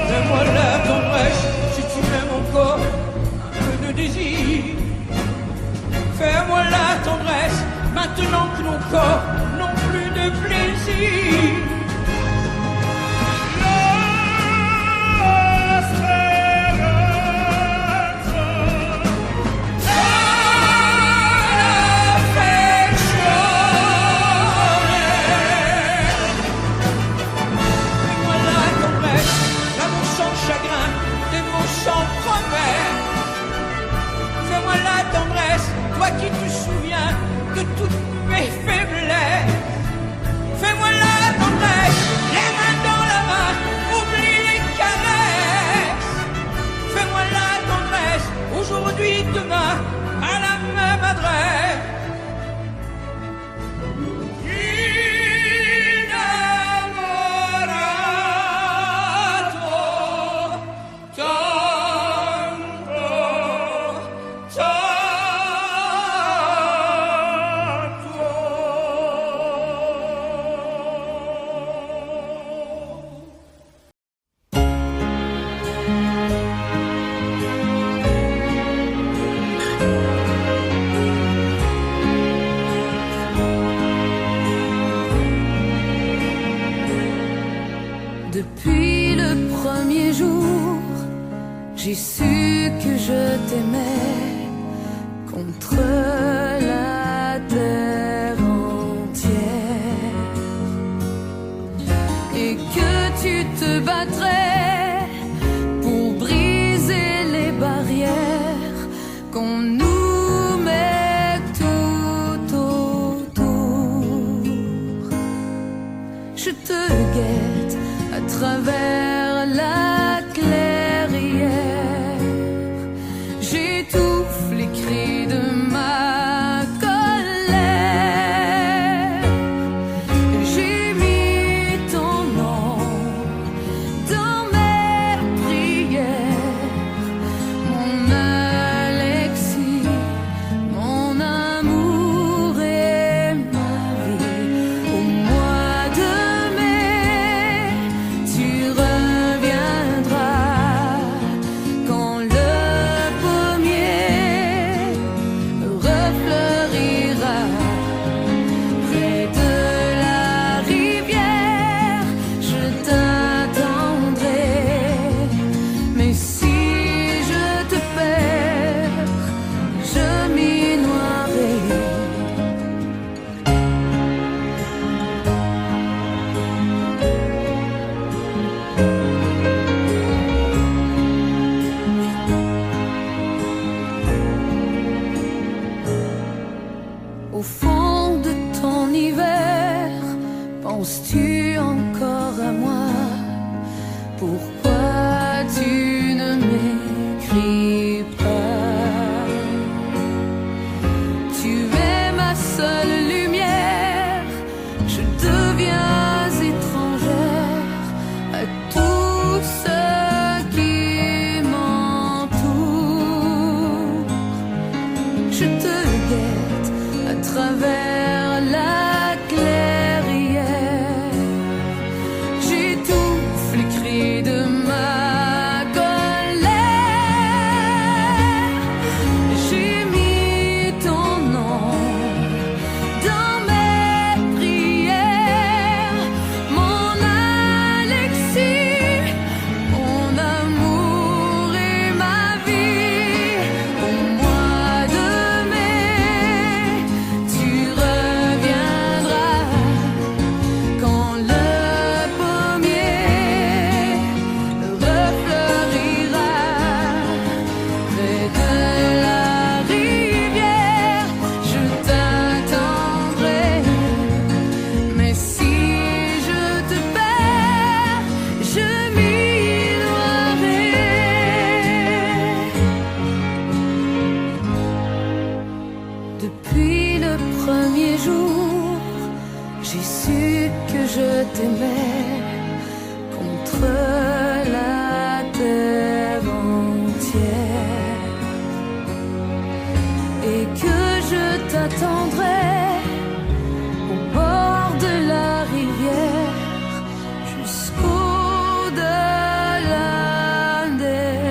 Fais-moi la tendresse, si tu m'aimes encore, un peu de désir. Fais-moi la tendresse, maintenant que nos corps n'ont plus de plaisir. Fais-moi la tendresse, toi qui te souviens de toutes mes faiblesses. Fais-moi la tendresse, les mains dans la main, oublie les caresses. Fais-moi la tendresse, aujourd'hui, demain, à la même adresse. Depuis le premier jour, j'ai su que je t'aimais contre la terre entière et que tu te battrais pour briser les barrières qu'on nous met tout autour. Je te guette à travers la clairière, j'étouffe les cris de ma colère. J'ai mis ton nom dans mes prières, mon Alexis, mon amour et ma vie. Au mois de mai, tu reviendras quand le pommier refleurira près de la rivière. Je t'attendrai, mais si je te perds, je m'y noierai. Au fond de ton hiver, penses-tu encore à moi? Pourquoi tu ne m'écris pas? seule lumière, je deviens étrangère à tout ce qui m'entoure. Je te guette à travers la clairière, j'étouffe les cris de ma colère. J'ai mis ton nom dans mes prières, mon Alexis, mon amour et ma vie. Au mois de mai, tu reviendras quand le pommier refleurira près de la rivière. Je t'attendrai, mais si je te perds, je m'y noierai. Depuis le premier jour, j'ai su que je t'aimais contre la terre entière et que je t'attendrai au bord de la rivière jusqu'au-delà des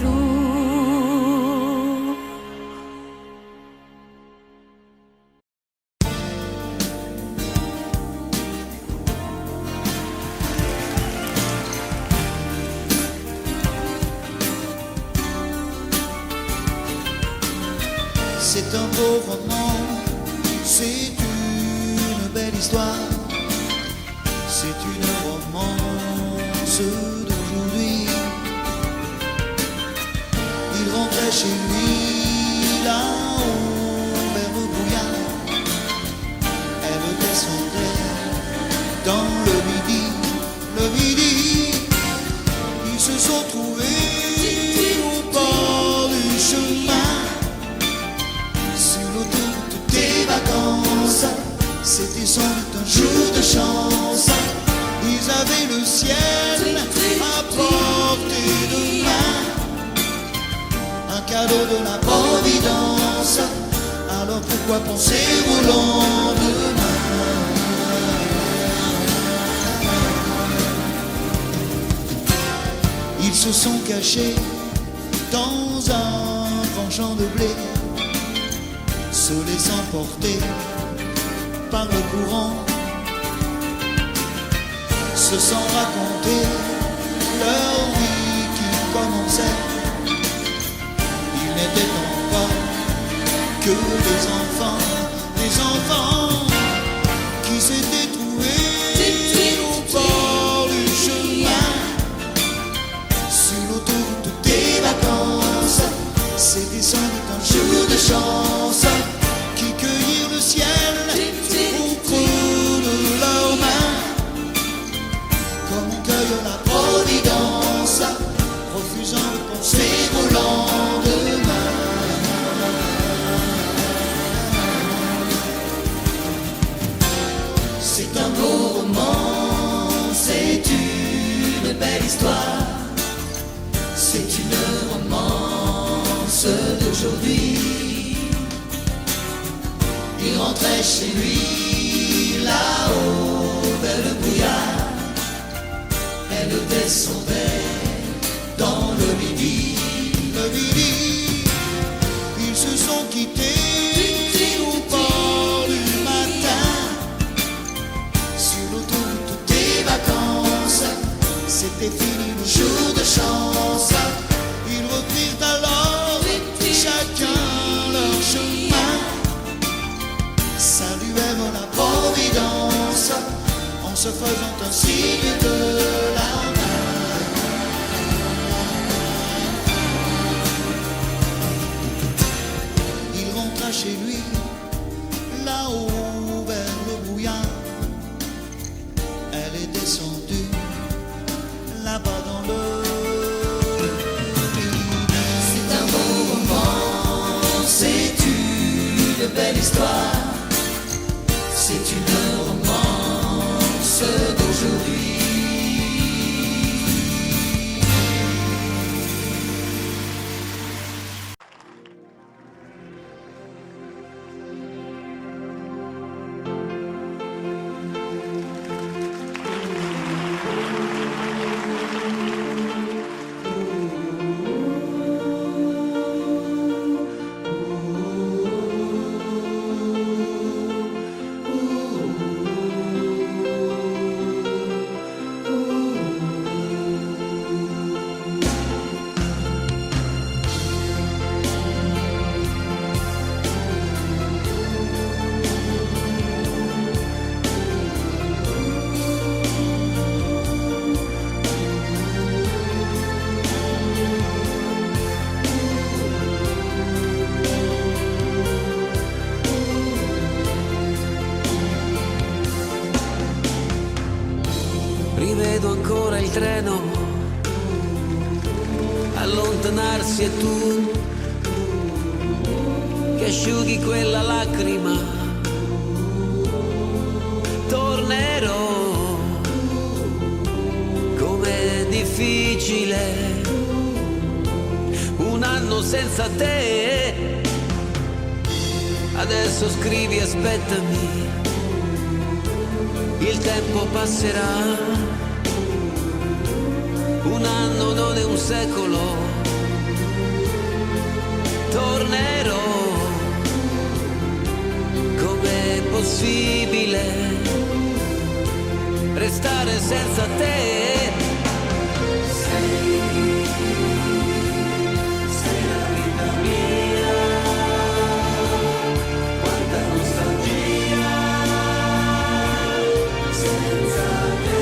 jours. C'est un beau roman, c'est une belle histoire, c'est une romance d'aujourd'hui. Il rentrait chez lui là-haut vers le brouillard, elle descendait dans le midi, ils se sont trouvés au bord du chemin. Sur l'autoroute des vacances, c'était sans doute un jour de chance. Ils avaient le ciel à portée de main, un cadeau de la Providence. Alors pourquoi penser au lendemain? Ils se sont cachés dans un grand champ de blé, se laissant porter par le courant, se sont raconter leur vie qui commençait. Ils n'étaient donc pas que des enfants qui s'étaient trouvés au bord du chemin. Sur l'autoroute des vacances, c'était sans doute un jour de chance, qui cueillirent le ciel au creux de leurs mains, comme on cueille la Providence, refusant de penser au lendemain. C'est un beau roman, c'est une belle histoire, c'est une romance d'aujourd'hui. Il rentrait chez lui là-haut vers le brouillard, elle descendait dans le midi. Ils se sont quittés au bord du matin, sur l'autoroute des vacances. C'était fini le jour de chance. Ils reprirent alors chacun leur chemin, saluèrent la Providence en se faisant un signe de la main. Il rentra chez lui là-haut vers le brouillard, elle est descendue là-bas dans le midi. C'est un beau roman, c'est une belle histoire, c'est une romance d'aujourd'hui. Rivedo ancora il treno allontanarsi e tu che asciughi quella lacrima. Tornerò, com'è difficile un anno senza te. Adesso scrivi, aspettami, il tempo passerà. Un anno non è un secolo. Tornerò, com'è possibile restare senza te? Sei la vita mia, quanta nostalgia senza te.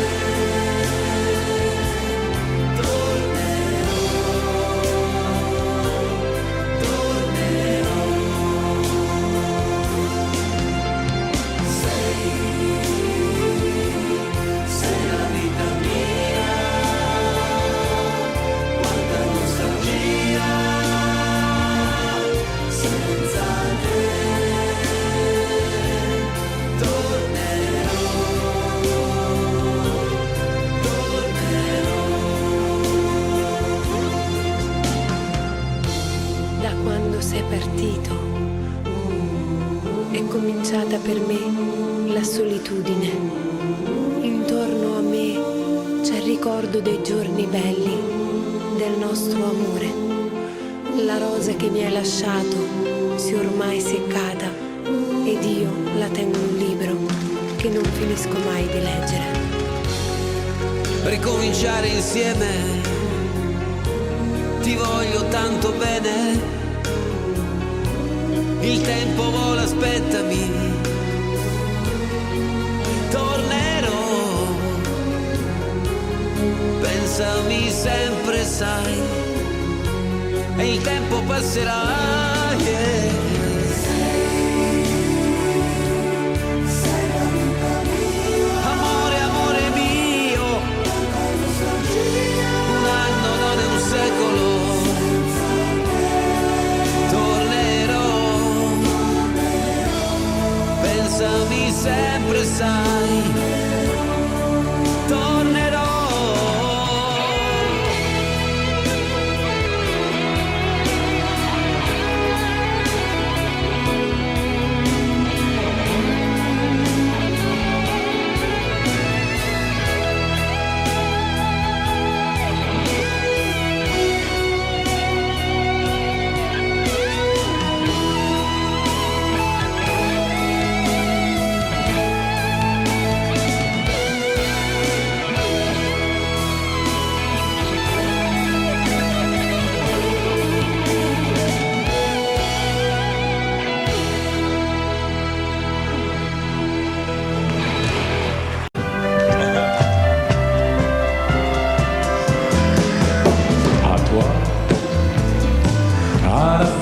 Sei partito, è cominciata per me la solitudine. Intorno a me c'è il ricordo dei giorni belli, del nostro amore. La rosa che mi hai lasciato si è ormai seccata ed io la tengo in un libro che non finisco mai di leggere. Ricominciare insieme, ti voglio tanto bene. Il tempo vola, aspettami, tornerò, pensami sempre, sai, e il tempo passerà, yeah. Sei la vita mia, amore, amore mio, un anno non è un secolo. Pensami sempre, sai, tornerò.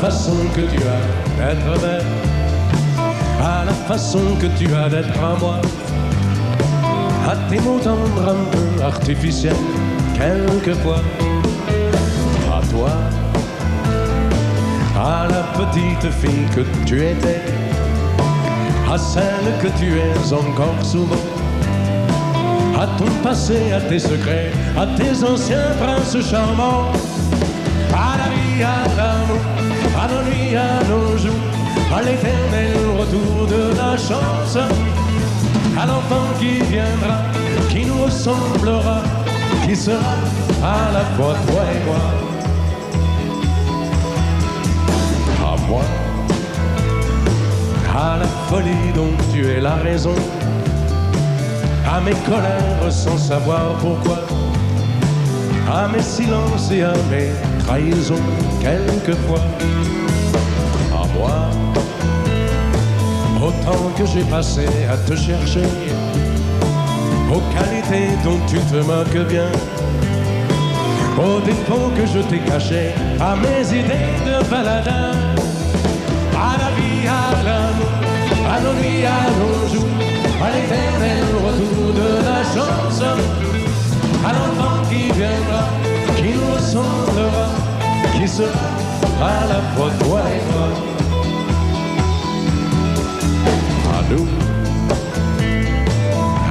façon que tu as d'être belle, à la façon que tu as d'être à moi, à tes mots tendres un peu artificiels, quelquefois, à toi, à la petite fille que tu étais, à à celle que tu es encore souvent, à ton passé, à tes secrets, à tes anciens princes charmants, à la vie, à l'amour, à nos nuits, à nos jours, à l'éternel retour de la chance, à l'enfant qui viendra, qui nous ressemblera, qui sera à la fois toi et moi. À moi, à la folie dont tu es la raison, à mes colères sans savoir pourquoi, à mes silences et à mes trahisons quelquefois. À moi, autant que j'ai passé à te chercher, aux qualités dont tu te moques bien, aux défauts que je t'ai cachés, à mes idées de baladin, à la vie, à l'amour, à nos nuits, à nos jours, à l'éternel retour de la chance, à l'enfant qui viendra, qui nous ressemblera, qui sera à la fois toi et moi. À nous,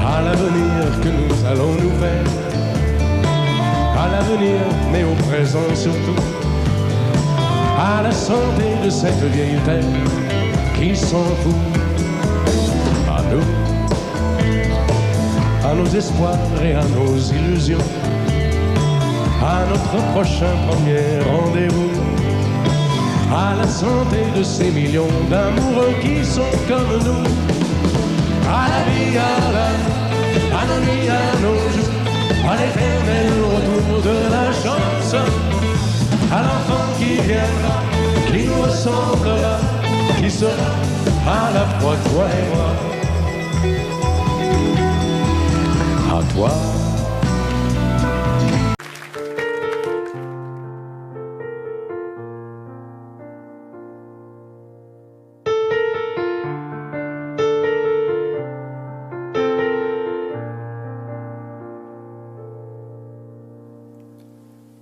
à l'avenir que nous allons nous faire, à l'avenir mais au présent surtout, à la santé de cette vieille terre qui s'en fout. À nous, à nos espoirs et à nos illusions, à notre prochain premier rendez-vous, à la santé de ces millions d'amoureux qui sont comme nous, à la vie, à l'amour, à nos nuits, à nos jours, à l'éternel retour de la chance, à l'enfant qui viendra, qui nous ressemblera, qui sera à la fois toi et moi. À toi.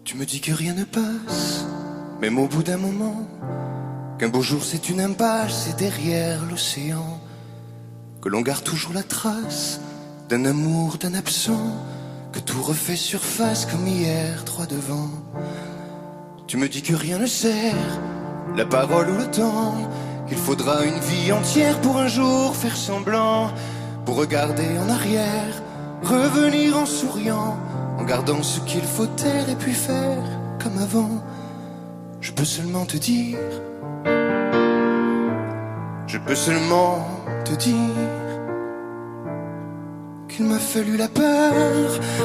Tu me dis que rien ne passe, même au bout d'un moment, qu'un beau jour c'est une impasse et derrière l'océan, que l'on garde toujours la trace d'un amour, d'un absent, que tout refait surface comme hier, droit devant. Tu me dis que rien ne sert, la parole ou le temps, qu'il faudra une vie entière pour un jour faire semblant, pour regarder en arrière, revenir en souriant, en gardant ce qu'il faut taire et puis faire comme avant. Je peux seulement te dire, je peux seulement te dire qu'il m'a fallu la peur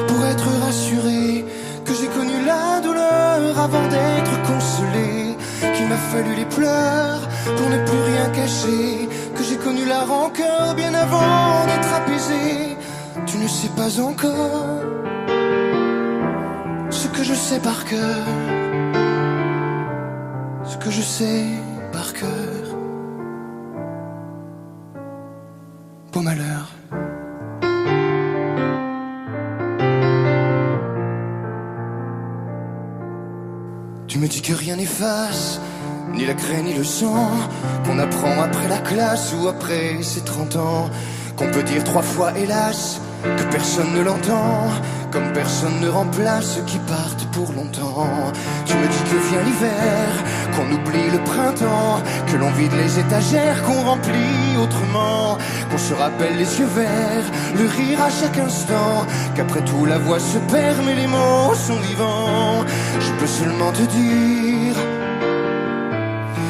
pour être rassuré, que j'ai connu la douleur avant d'être consolé, qu'il m'a fallu les pleurs pour ne plus rien cacher, que j'ai connu la rancœur bien avant d'être apaisé. Tu ne sais pas encore ce que je sais par cœur, ce que je sais par cœur. Beau malheur. Tu me dis que rien n'efface, ni la craie ni le sang, qu'on apprend après la classe ou après ses 30 ans, qu'on peut dire 3 fois hélas, que personne ne l'entend, comme personne ne remplace ceux qui partent pour longtemps. Tu me dis que vient l'hiver, qu'on oublie le printemps, que l'on vide les étagères, qu'on remplit autrement, qu'on se rappelle les yeux verts, le rire à chaque instant, qu'après tout la voix se perd mais les mots sont vivants. Je peux seulement te dire,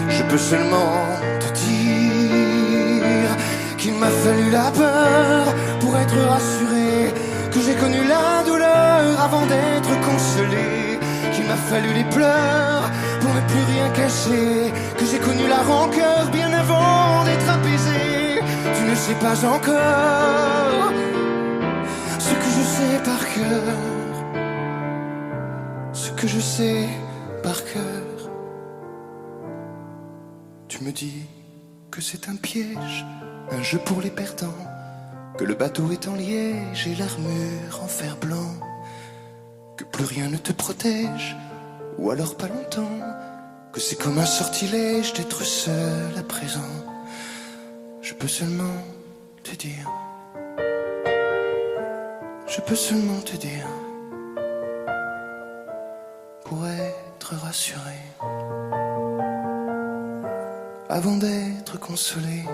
je peux seulement te dire qu'il m'a fallu la peur pour être rassuré, que j'ai connu la douleur avant d'être consolé, qu'il m'a fallu les pleurs pour ne plus rien cacher, que j'ai connu la rancœur bien avant d'être apaisé. Tu ne sais pas encore ce que je sais par cœur, ce que je sais par cœur. Tu me dis que c'est un piège, un jeu pour les perdants, que le bateau est en liège et l'armure en fer blanc, que plus rien ne te protège, ou alors pas longtemps, que c'est comme un sortilège d'être seul à présent. Je peux seulement te dire, je peux seulement te dire, pour être rassuré, avant d'être consolé,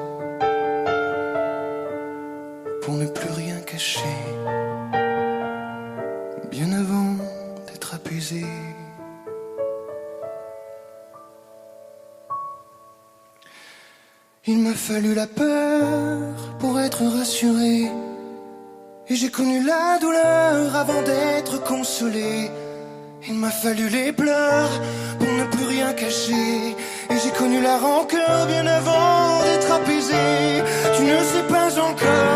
pour ne plus rien cacher, bien avant d'être apaisé. Il m'a fallu la peur pour être rassuré, et j'ai connu la douleur avant d'être consolé. Il m'a fallu les pleurs pour ne plus rien cacher, et j'ai connu la rancœur bien avant d'être apaisé. Tu ne sais pas encore